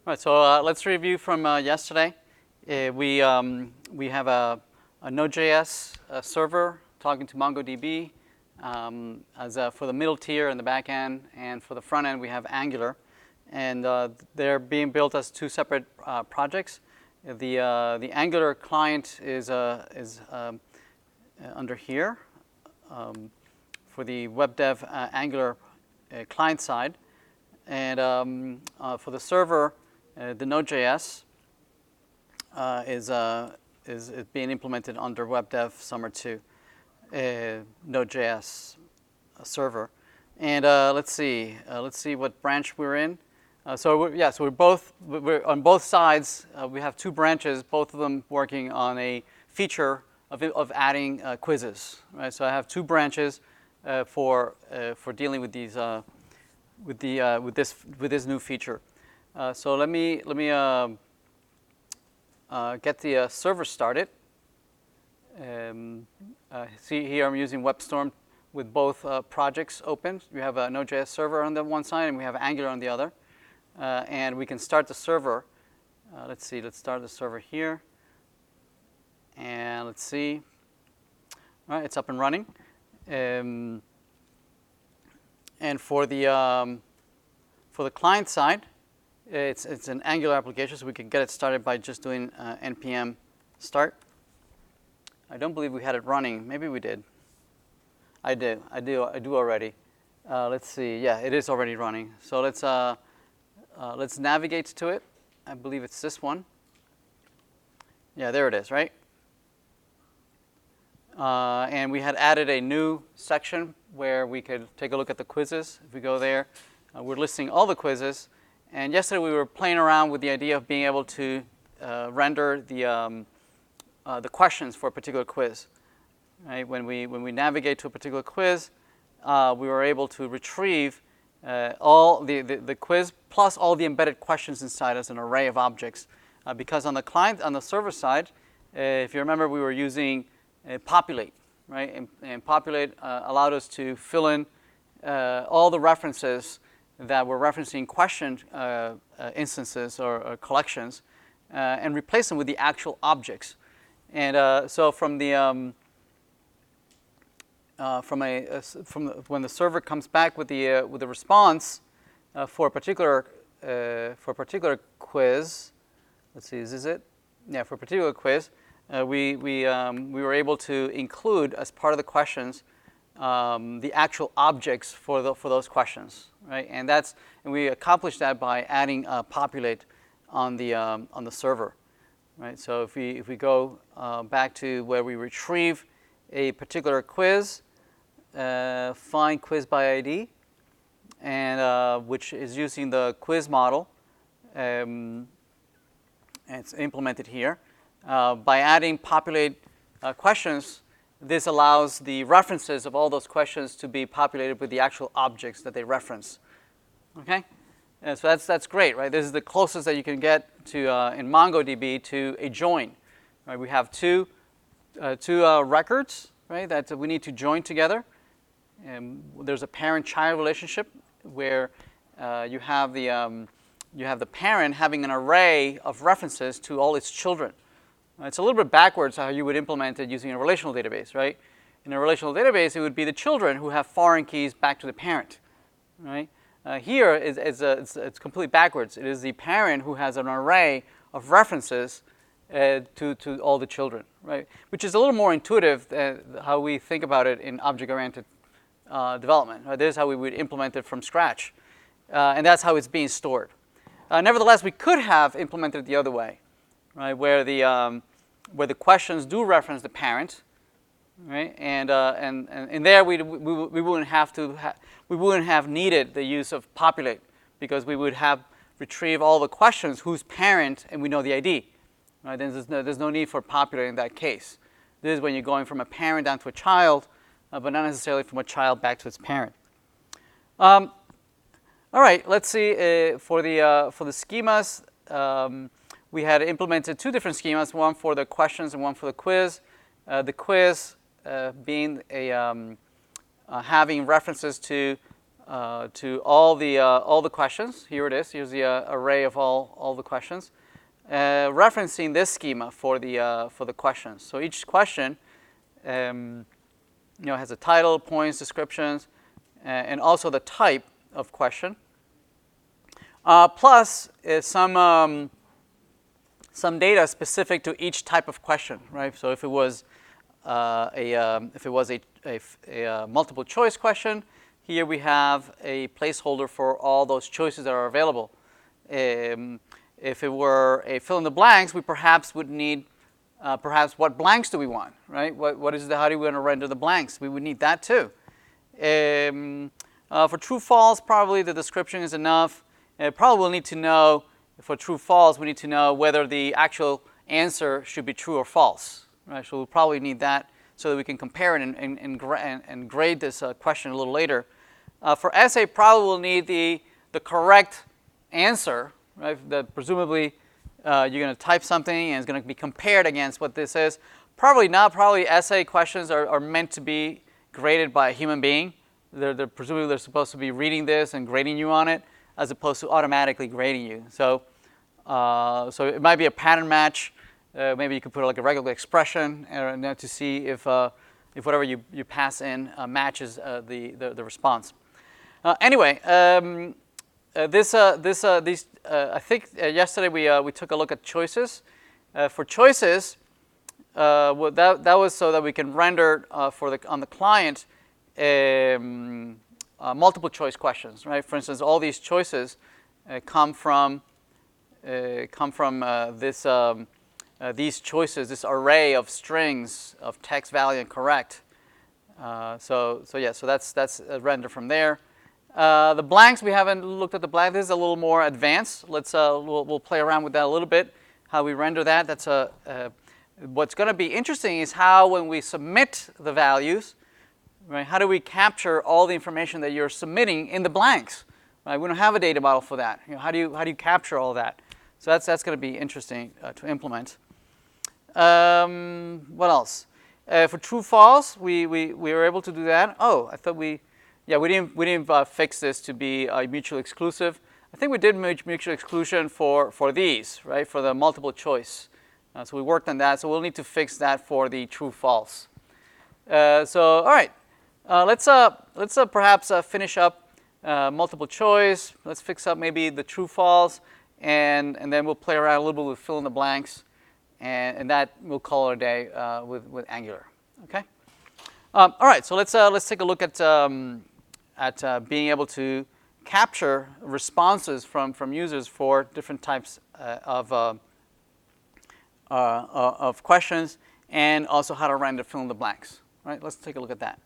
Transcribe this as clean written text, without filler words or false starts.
All right, so let's review from yesterday. We have a Node.js server talking to MongoDB for the middle tier and the back end, and for the front end we have Angular, and they're being built as two separate projects. The Angular client is under here for the webdev Angular client side, and for the server. The Node.js is being implemented under WebDev Summer 2 Node.js server, and let's see what branch we're in. So we're on both sides. We have two branches, both of them working on a feature of adding quizzes. Right. So I have two branches for dealing with these with this new feature. So let me get the server started. See here I'm using WebStorm with both projects open. We have a Node.js server on the one side and we have Angular on the other. And we can start the server. Let's start the server here. And let's see. All right, it's up and running. And for the client side, it's an Angular application, so we can get it started by just doing npm start. I don't believe we had it running. Maybe we did. I do already. Let's see. Yeah, it is already running. So let's navigate to it. I believe it's this one. Yeah, there it is, right? And we had added a new section where we could take a look at the quizzes. If we go there, we're listing all the quizzes. And yesterday we were playing around with the idea of being able to render the questions for a particular quiz. Right? When we navigate to a particular quiz, we were able to retrieve all the quiz plus all the embedded questions inside as an array of objects. Because on the server side, if you remember, we were using populate, right? And populate allowed us to fill in all the references that were referencing question instances or collections, and replace them with the actual objects. And so from when the server comes back with the response for a particular quiz, let's see, is this it? Yeah, for a particular quiz, we were able to include as part of the questions the actual objects for those questions, right? And we accomplished that by adding populate on the server, right? So if we go back to where we retrieve a particular quiz, find quiz by ID, and which is using the quiz model, and it's implemented here. By adding populate questions, this allows the references of all those questions to be populated with the actual objects that they reference. Okay, and so that's great, right? This is the closest that you can get to in MongoDB to a join. Right? We have two records, right, that we need to join together. And there's a parent-child relationship where you have the parent having an array of references to all its children. It's a little bit backwards how you would implement it using a relational database, right? In a relational database, it would be the children who have foreign keys back to the parent, right? Here, it's completely backwards. It is the parent who has an array of references to all the children, right? Which is a little more intuitive than how we think about it in object-oriented development. Right? This is how we would implement it from scratch, and that's how it's being stored. Nevertheless, we could have implemented it the other way. Right, where the questions do reference the parent, right, and there we wouldn't have needed the use of populate, because we would have retrieve all the questions whose parent, and we know the ID. Right, then there's no need for populate in that case. This is when you're going from a parent down to a child, but not necessarily from a child back to its parent. All right, let's see for the schemas. We had implemented two different schemas, one for the questions and one for the quiz. The quiz being having references to to all the questions. Here it is. Here's the array of all the questions, referencing this schema for the questions. So each question, has a title, points, descriptions, and also the type of question. Plus some data specific to each type of question, right? So if it was a multiple choice question, here we have a placeholder for all those choices that are available. If it were a fill in the blanks, we perhaps would need perhaps what blanks do we want, right? How do we want to render the blanks? We would need that too. For true false, probably the description is enough. Probably we'll need to know, for true false, we need to know whether the actual answer should be true or false, right? So we'll probably need that so that we can compare it and grade this question a little later. For essay, probably we'll need the correct answer, right? That presumably you're going to type something and it's going to be compared against what this is. Probably not. Probably essay questions are meant to be graded by a human being. Presumably they're supposed to be reading this and grading you on it, as opposed to automatically grading you. So it might be a pattern match. Maybe you could put like a regular expression to see if whatever you pass in matches the response. Anyway, I think yesterday we took a look at choices. For choices, that was so that we can render on the client multiple choice questions, right? For instance, all these choices come from these choices, this array of strings of text, value, and correct. So that's a render from there. The blanks, we haven't looked at the blank. This is a little more advanced. We'll play around with that a little bit. How we render that. That's what's going to be interesting is how when we submit the values, right? How do we capture all the information that you're submitting in the blanks? Right? We don't have a data model for that. How do you capture all that? So that's going to be interesting to implement. What else? For true false, we were able to do that. Oh, I thought we didn't fix this to be mutually exclusive. I think we did mutual exclusion for these, right? For the multiple choice. So we worked on that. So we'll need to fix that for the true false. So all right, let's perhaps finish up multiple choice. Let's fix up maybe the true false, and then we'll play around a little bit with fill in the blanks, and that we'll call it a day with Angular. Okay. All right. So let's take a look at being able to capture responses from users for different types of questions, and also how to render fill in the blanks. Right? Let's take a look at that.